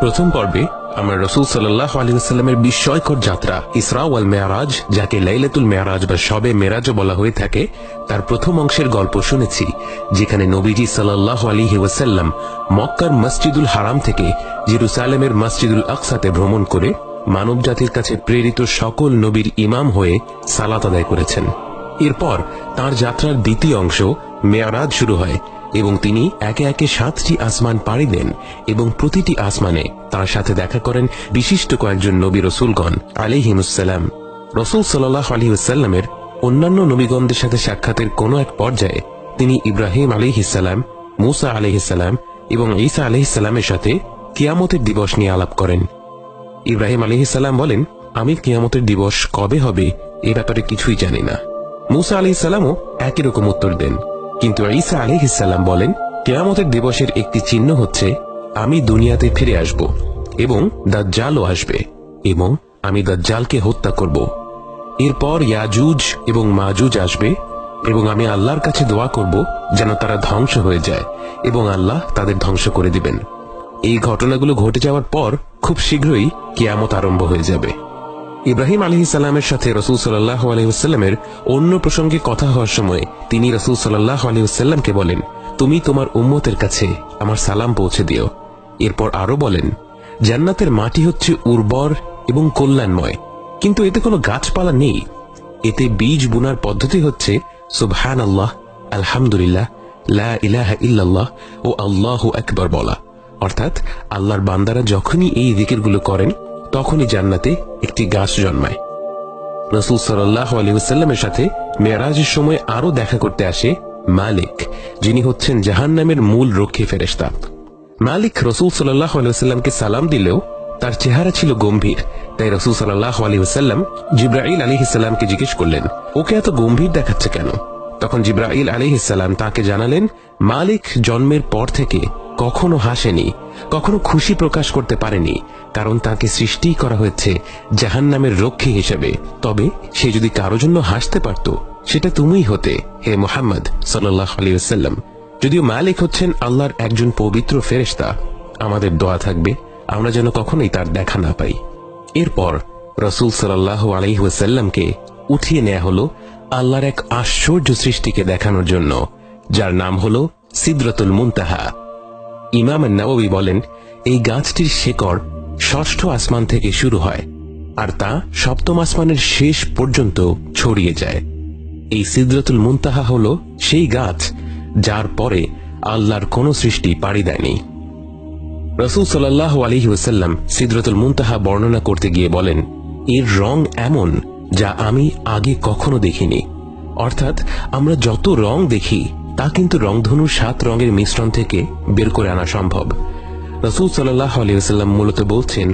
প্রথম পর্বে আমরা রাসূল সাল্লাল্লাহু আলাইহি ওয়াসাল্লামের বিস্ময়কর যাত্রা ইসরা ওয়াল মেরাজ, যাকে লাইলাতুল মেরাজ বা শবে মেরাজও বলা হয়ে থাকে, তার প্রথম অংশের গল্প শুনেছি, যেখানে নবীজি সাল্লাল্লাহু আলাইহি ওয়াসাল্লাম মক্কার মসজিদুল হারাম থেকে জেরুসালেমের মসজিদুল আকসাতে ভ্রমণ করে মানব জাতির কাছে প্রেরিত সকল নবীর ইমাম হয়ে সালাত আদায় করেছেন। এরপর তার যাত্রার দ্বিতীয় অংশ মেরাজ শুরু হয় এবং তিনি একে একে 7টি আসমান পাড়ি দেন এবং প্রতিটি আসমানে তার সাথে দেখা করেন বিশিষ্ট কয়েকজন নবী রসুলগণ আলাইহিমুসসালাম। রসুল সাল্লাল্লাহু আলাইহি ওয়াসাল্লামের অন্যান্য নবীগণদের সাথে সাক্ষাতের কোনো এক পর্যায়ে তিনি ইব্রাহিম আলাইহিসসালাম, মুসা আলাইহিসসালাম এবং ঈসা আলাইহিসসালামের সাথে কিয়ামতের দিবস নিয়ে আলাপ করেন। ইব্রাহিম আলাইহিসসালাম বলেন, আমি কিয়ামতের দিবস কবে হবে এ ব্যাপারে কিছুই জানি না। মুসা আলাইহিসসালামও একই রকম উত্তর দেন, কিন্তু ঈসা আলাইহিসসালাম বলেন, কিয়ামতের দিবসের একটি চিহ্ন হচ্ছে আমি দুনিয়াতে ফিরে আসব এবং দাজ্জালও আসবে এবং আমি দাজ্জালকে হত্যা করব। এরপর ইয়াজুজ এবং মাজুজ আসবে এবং আমি আল্লাহর কাছে দোয়া করব যেন তারা ধ্বংস হয়ে যায় এবং আল্লাহ তাদের ধ্বংস করে দিবেন। এই ঘটনাগুলো ঘটে যাওয়ার পর খুব শীঘ্রই কিয়ামত আরম্ভ হয়ে যাবে। ইব্রাহিম আলাইহিসসালামের সাথে রাসূল সাল্লাল্লাহু আলাইহি ওয়াসাল্লামের অন্য প্রসঙ্গে কথা হওয়ার সময় তিনি রাসূল সাল্লাল্লাহু আলাইহি ওয়াসাল্লামকে বলেন, তুমি তোমার উম্মতের কাছে আমার সালাম পৌঁছে দিও। এরপর আরো বলেন, জান্নাতের মাটি হচ্ছে উর্বর এবং কল্যাণময়, কিন্তু এতে কোনো গাছপালা নেই। এতে বীজ বুনার পদ্ধতি হচ্ছে সুবহানাল্লাহ, আলহামদুলিল্লাহ, লা ইলাহা ইল্লাল্লাহ ও আল্লাহু আকবার বলা। অর্থাৎ আল্লাহর বান্দারা যখনই এই জিকিরগুলো করেন তখনই জান্নাতে একটি গাছ জন্মায়। রাসূল সাল্লাল্লাহু আলাইহি ওয়াসাল্লামের সাথে মেরাজের সময় আরো দেখা করতে আসে মালিক, যিনি হচ্ছেন জাহান্নামের মূল রক্ষী ফেরেশতা। মালিক রাসূল সাল্লাল্লাহু আলাইহি ওয়াসাল্লামকে সালাম দিলেও তার চেহারা ছিল গম্ভীর, তাই রাসূল সাল্লাল্লাহু আলাইহি ওয়াসাল্লাম জিবরাইল আলাইহিস সালামকে জিজ্ঞেস করলেন, ওকে এত গম্ভীর দেখাচ্ছে কেন? তখন জিবরাইল আলাইহিস সালাম তাকে জানালেন, মালিক জন্মের পর থেকে কখনো হাসেনি, কখনো খুশি প্রকাশ করতে পারেনি, কারণ তাকে সৃষ্টি করা হয়েছে জাহান্নামের রক্ষী হিসেবে। তবে সে যদি কারো জন্য হাসতে পারত সেটা তুমিই হতে, হে মুহাম্মদ সাল্লাল্লাহু আলাইহি ওয়াসাল্লাম। যদিও মালিক হচ্ছেন আল্লাহর একজন পবিত্র ফেরেশতা, আমাদের দোয়া থাকবে আমরা যেন কখনোই তার দেখা না পাই। এরপর রাসূল সাল্লাল্লাহু আলাইহি ওয়াসাল্লামকে উঠিয়ে নেওয়া হলো আল্লাহর এক আশ্চর্য সৃষ্টিকে দেখানোর জন্য, যার নাম হলো সিদরাতুল মুনতাহা। ইমাম আন-নাওয়াবী বলেন, এই গাছটির শেকড় 6ষ্ঠ আসমান থেকে শুরু হয় আর তা 7ম আসমানের শেষ পর্যন্ত ছড়িয়ে যায়। এই সিদরাতুল মুনতাহা হলো সেই গাছ যার পরে আল্লাহর কোন সৃষ্টি পাড়ি দেয়নি। রাসূল সাল্লাল্লাহু আলাইহি ওয়াসাল্লাম সিদরাতুল মুনতাহা বর্ণনা করতে গিয়ে বলেন, এর রং এমন যা আমি আগে কখনো দেখিনি। অর্থাৎ আমরা যত রং দেখি তা কিন্তু রংধনুর 7 রঙের মিশ্রণ থেকে বের করে আনা সম্ভব। রাসূল সাল্লাল্লাহু আলাইহি ওয়াসাল্লাম মূলত বলছেন,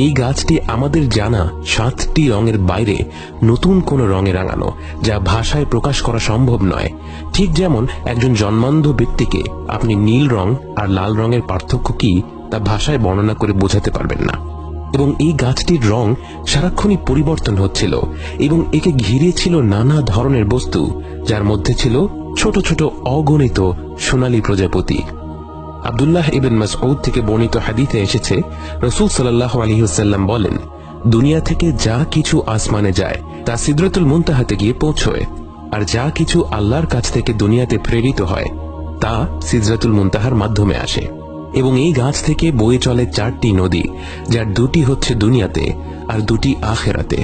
এই গাছটি আমাদের জানা 7টি রঙের বাইরে নতুন কোন রঙে রাঙানো, যা ভাষায় প্রকাশ করা সম্ভব নয়। ঠিক যেমন একজন জন্মান্ধ ব্যক্তিকে আপনি নীল রং আর লাল রঙের পার্থক্য কি তা ভাষায় বর্ণনা করে বোঝাতে পারবেন না। এবং এই গাছটির রং সারাক্ষণই পরিবর্তন হচ্ছিল এবং একে ঘিরে ছিল নানা ধরনের বস্তু, যার মধ্যে ছিল ছোট ছোট অগণিত সোনালী প্রজাপতি। আব্দুল্লাহ ইবনে মাসউদ থেকে বর্ণিত হাদিসে এসেছে, রাসূল সাল্লাল্লাহু আলাইহি ওয়াসাল্লাম বলেন, দুনিয়া থেকে যা কিছু আসমানে যায় তা সিদরাতুল মুনতাহাতে গিয়ে পৌঁছয়, আর যা কিছু আল্লাহর কাছ থেকে দুনিয়াতে প্রেরিত হয় তা সিদরাতুল মুনতাহার মাধ্যমে আসে। এবং এই গাছ থেকে বয়ে চলে 4টি নদী, যার 2টি হচ্ছে দুনিয়াতে আর 2টি আখিরাতে।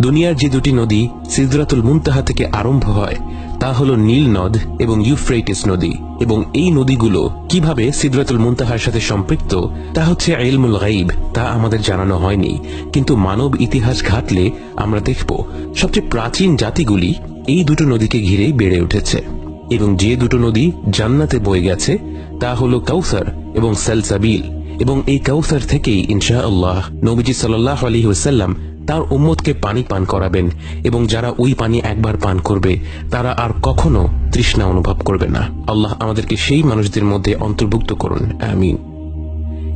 দুনিয়ার যে 2টি নদী সিদরাতুল মুনতাহা থেকে আরম্ভ হয় তা হলো নীল নদ এবং ইউফ্রেটিস নদী। এবং এই নদীগুলো কিভাবে সিদরাতুল মুনতাহার সাথে সম্পৃক্ত তা হচ্ছে ইলমুল গায়ব, তা আমাদের জানানো হয়নি, কিন্তু মানব ইতিহাস ঘাটলে আমরা দেখব সবচেয়ে প্রাচীন জাতিগুলি এই 2টো নদীকে ঘিরেই বেড়ে উঠেছে। এবং যে 2টো নদী জান্নাতে বয়ে গেছে তা হলো কাউসার এবং সালসাবিল। এবং এই কাউসার থেকেই ইনশাআল্লাহ নবীজি সাল্লাল্লাহু আলাইহি ওয়াসাল্লাম তার উম্মতকে পানি পান করাবেন, এবং যারা ওই পানি একবার পান করবে তারা আর কখনো তৃষ্ণা অনুভব করবে না। আল্লাহ আমাদেরকে সেই মানুষদের মধ্যে অন্তর্ভুক্ত করুন, আমিন।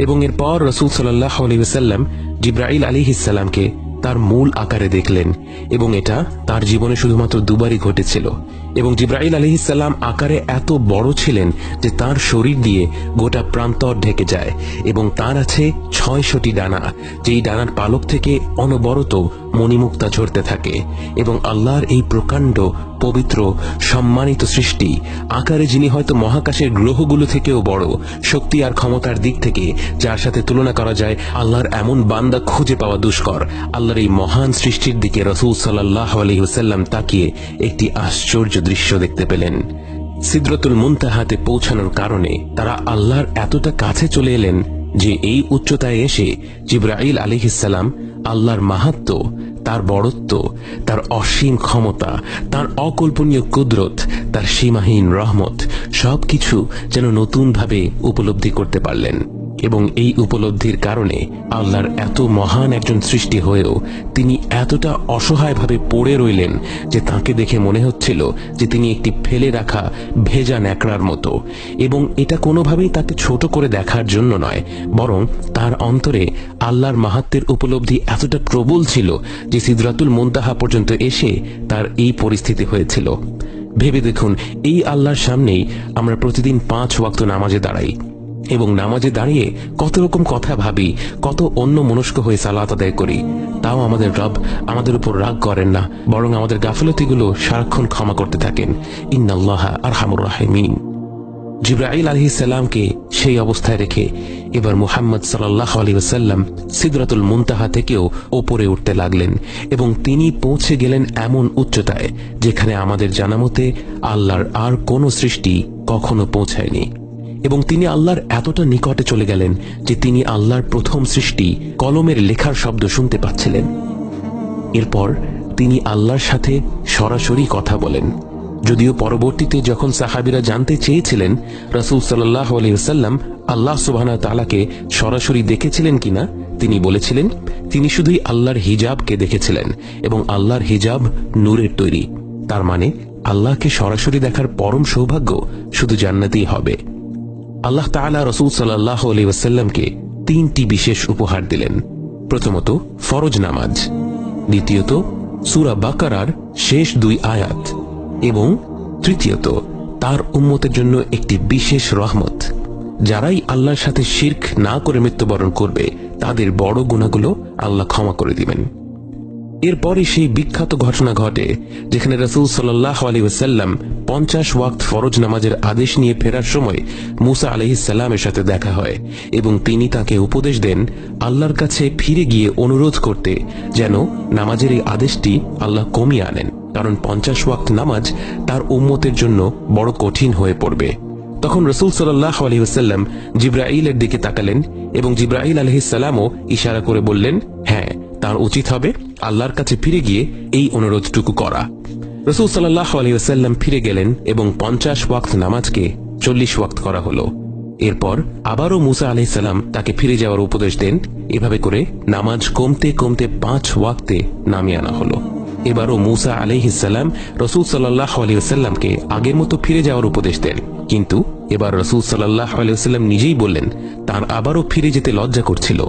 এবং এরপর রাসূল সাল্লাল্লাহু আলাইহি ওয়াসাল্লাম জিবরাইল আলাইহিস সালামকে তার মূল আকারে দেখলেন, এবং এটা তার জীবনে শুধুমাত্র 2বারই ঘটেছিল। এবং জিবরাইল আলাইহিস সালাম আকারে এত বড় ছিলেন যে তার শরীর দিয়ে গোটা প্রান্তর ঢেকে যায় এবং তার আছে 600টি ডানা, যেই ডানার পালক থেকে অনবরত মণিমুক্তা ঝরতে থাকে। এবং আল্লাহর এই প্রকাণ্ড পবিত্র সম্মানিত সৃষ্টি আকারে যিনি হয়তো মহাকাশের গ্রহগুলো থেকেও বড়, শক্তি আর ক্ষমতার দিক থেকে যার সাথে তুলনা করা যায় আল্লাহর এমন বান্দা খুঁজে পাওয়া দুষ্কর। আল্লাহর এই মহান সৃষ্টির দিকে রাসূল সাল্লাল্লাহু আলাইহি ওয়াসাল্লাম তাকিয়ে একটি আশ্চর্য দৃশ্য দেখতে পেলেন। সিদরাতুল মুনতাহাতে পৌঁছানোর কারণে তারা আল্লাহর এতটা কাছে চলে এলেন যে এই উচ্চতায় এসে জিবরাইল আলাইহিস সালাম আল্লাহর মাহাত্ম্য, তার বড়ত্ব, তার অসীম ক্ষমতা, তার অকল্পনীয় কুদরত, তার সীমাহীন রহমত সবকিছু যেন নতুনভাবে উপলব্ধি করতে পারলেন। এবং এই উপলব্ধির কারণে আল্লাহর এত মহান একজন সৃষ্টি হয়েও তিনি এতটা অসহায়ভাবে পড়ে রইলেন যে তাকে দেখে মনে হচ্ছিল যে তিনি একটি ফেলে রাখা ভেজা ন্যাকড়ার মতো। এবং এটা কোনোভাবেই তাকে ছোট করে দেখার জন্য নয়, বরং তার অন্তরে আল্লাহর মাহাত্ম্যের উপলব্ধি এতটা প্রবল ছিল যে সিদরাতুল মুনতাহা পর্যন্ত এসে তার এই পরিস্থিতি হয়েছিল। ভেবে দেখুন, এই আল্লাহর সামনেই আমরা প্রতিদিন 5 ওয়াক্ত নামাজে দাঁড়াই এবং নামাজে দাঁড়িয়ে কত রকম কথা ভাবি, কত অন্য মনস্ক হয়ে সালাত আদায় করি। তাও আমাদের রব আমাদের উপর রাগ করেন না, বরং আমাদের গাফিলতিগুলো সারাক্ষণ ক্ষমা করতে থাকেন। ইন্নাল্লাহা আরহামুর রাহিমিন। জিবরাইল আলাইহিস সালামকে সেই অবস্থায় রেখে এবার মুহাম্মদ সাল্লাল্লাহু আলাইহি ওয়াসাল্লাম সিদরাতুল মুনতাহা থেকেও উপরে উঠতে লাগলেন এবং তিনি পৌঁছে গেলেন এমন উচ্চতায় যেখানে আমাদের জানামতে আল্লাহর আর কোনো সৃষ্টি কখনো পৌঁছায়নি। এবং তিনি আল্লাহর এতটা নিকটে চলে গেলেন যে তিনি আল্লাহর প্রথম সৃষ্টি কলমের লেখার শব্দ শুনতে পাচ্ছিলেন। এরপর তিনি আল্লাহর সাথে সরাসরি কথা বলেন। যদিও পরবর্তীতে যখন সাহাবীরা জানতে চেয়েছিলেন রাসূল সাল্লাল্লাহু আলাইহি ওয়াসাল্লাম আল্লাহ সুবহানাহু ওয়া তাআলাকে সরাসরি দেখেছিলেন কিনা, তিনি বলেছিলেন তিনি শুধুই আল্লাহর হিজাবকে দেখেছিলেন এবং আল্লাহর হিজাব নূরের তৈরি। তার মানে আল্লাহকে সরাসরি দেখার পরম সৌভাগ্য শুধু জান্নাতেই হবে। আল্লাহ তাআলা রাসূল সাল্লাল্লাহু আলাইহি ওয়াসাল্লামকে 3টি বিশেষ উপহার দিলেন। প্রথমত ফরজ নামাজ, দ্বিতীয়ত সূরা বাকারার শেষ 2 আয়াত এবং তৃতীয়ত তার উম্মতের জন্য একটি বিশেষ রহমত। যারাই আল্লাহর সাথে শিরক না করে মৃত্যুবরণ করবে তাদের বড় গুনাহগুলো আল্লাহ ক্ষমা করে দিবেন। এরপরে সেই বিখ্যাত ঘটনা ঘটে যেখানে রাসূল সাল্লাল্লাহু আলাইহি ওয়াসাল্লাম 50 ওয়াক্ত ফরজ নামাজের আদেশ নিয়ে ফেরার সময় মুসা আলাইহিস সালামের সাথে দেখা হয় এবং তিনি তাকে উপদেশ দেন আল্লাহর কাছে ফিরে গিয়ে অনুরোধ করতে যেন নামাজের এই আদেশটি আল্লাহ কমিয়ে আনেন, কারণ 50 ওয়াক্ত নামাজ তার উম্মতের জন্য বড় কঠিন হয়ে পড়বে। তখন রাসূল সাল্লাল্লাহু আলাইহি ওয়াসাল্লাম জিবরাইলের দিকে তাকালেন এবং জিবরাইল আলাইহিস সালামও ইশারা করে বললেন হ্যাঁ, তার উচিত হবে আল্লাহর কাছে ফিরে গিয়ে এই অনুরোধটুকু করা। রাসূল সাল্লাল্লাহু আলাইহি ওয়াসাল্লাম ফিরে গেলেন এবং 50 ওয়াক্ত নামাজকে 40 ওয়াক্ত করা হলো। এরপর আবারও মুসা আলাইহিস সালাম তাকে ফিরে যাওয়ার উপদেশ দেন। এভাবে করে নামাজ কমতে কমতে 5 ওয়াক্তে নামিয়ে আনা হলো। এবারও মুসা আলাইহিস সালাম রাসূল সাল্লাল্লাহু আলাইহি ওয়াসাল্লামকে আগের মতো ফিরে যাওয়ার উপদেশ দেন, কিন্তু এবার রাসূল সাল্লাল্লাহু আলাইহি ওয়াসাল্লাম নিজেই বললেন তার আবারও ফিরে যেতে লজ্জা করছিল।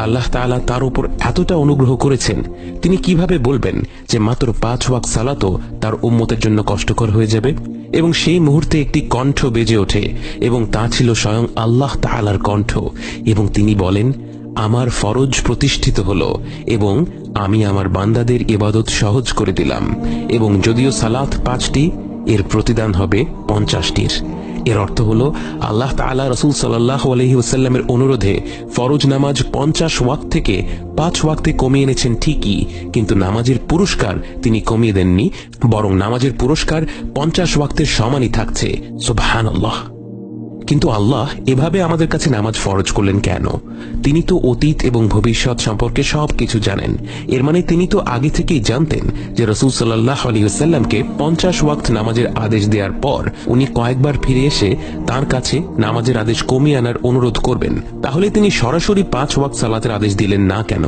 আল্লাহ তাআলা তার উপর এতটা অনুগ্রহ করেছেন, তিনি কিভাবে বলবেন যে মাত্র 5 ওয়াক্ত সালাতও তার উম্মতের জন্য কষ্টকর হয়ে যাবে। এবং সেই মুহূর্তে একটি কণ্ঠ বেজে ওঠে এবং তা ছিল স্বয়ং আল্লাহ তাআলার কণ্ঠ এবং তিনি বলেন আমার ফরজ প্রতিষ্ঠিত হলো এবং আমি আমার বান্দাদের ইবাদত সহজ করে দিলাম এবং যদিও সালাত 5টি, এর প্রতিদান হবে 50টির। এর অর্থ হলো আল্লাহ তাআলা রাসূল সাল্লাল্লাহু আলাইহি ওয়াসাল্লামের অনুরোধে ফরজ নামাজ 50 ওয়াক্ত থেকে 5 ওয়াক্তে কমিয়ে এনেছেন ঠিকই, কিন্তু নামাজের পুরস্কার তিনি কমিয়ে দেননি, বরং নামাজের পুরস্কার 50 ওয়াক্তের সমানই থাকছে। সুবহানাল্লাহ। কিন্তু আল্লাহ এভাবে আমাদের কাছে নামাজ ফরজ করলেন কেন? তিনি তো অতীত এবং ভবিষ্যৎ সম্পর্কে সবকিছু জানেন। এর মানে তিনি তো আগে থেকেই জানতেন যে রাসূল সাল্লাল্লাহু আলাইহি ওয়াসাল্লামকে 50 ওয়াক্ত নামাজের আদেশ দেওয়ার পর উনি কয়েকবার ফিরে এসে তার কাছে নামাজের আদেশ কমিয়ে আনার অনুরোধ করবেন। তাহলে তিনি সরাসরি 5 ওয়াক্ত সালাতের আদেশ দিলেন না কেন?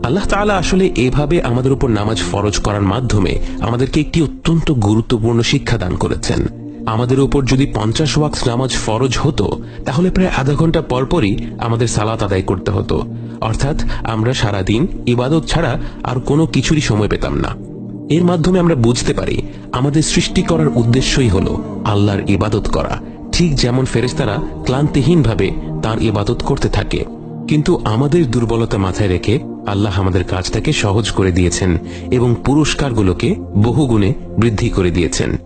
আল্লাহ তাআলা আসলে এভাবে আমাদের উপর নামাজ ফরজ করার মাধ্যমে আমাদেরকে একটি অত্যন্ত গুরুত্বপূর্ণ শিক্ষা দান করেছেন। আমাদের উপর যদি 50 ওয়াক্ত নামাজ ফরজ হতো তাহলে প্রায় আধা ঘন্টা পরপরই আমাদের সালাত আদায় করতে হতো, অর্থাৎ আমরা সারাদিন ইবাদত ছাড়া আর কোনো কিছুরই সময় পেতাম না। এর মাধ্যমে আমরা বুঝতে পারি আমাদের সৃষ্টি করার উদ্দেশ্যই হলো আল্লাহর ইবাদত করা, ঠিক যেমন ফেরেশতারা ক্লান্তিহীনভাবে তার ইবাদত করতে থাকে। কিন্তু আমাদের দুর্বলতা মাথায় রেখে আল্লাহ আমাদের কাজটাকে সহজ করে দিয়েছেন এবং পুরস্কারগুলোকে বহুগুণে বৃদ্ধি করে দিয়েছেন।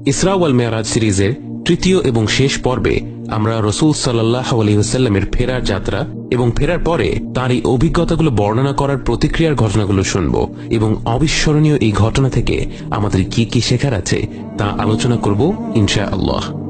ইসরা ওয়াল মেরাজ সিরিজের তৃতীয় এবং শেষ পর্বে আমরা রাসূল সাল্লাল্লাহু আলাইহি ওয়াসাল্লামের ফেরার যাত্রা এবং ফেরার পরে তার এই অভিজ্ঞতাগুলো বর্ণনা করার প্রতিক্রিয়ার ঘটনাগুলো শুনব এবং অবিস্মরণীয় এই ঘটনা থেকে আমাদের কি কি শেখার আছে তা আলোচনা করব ইনশাআল্লাহ।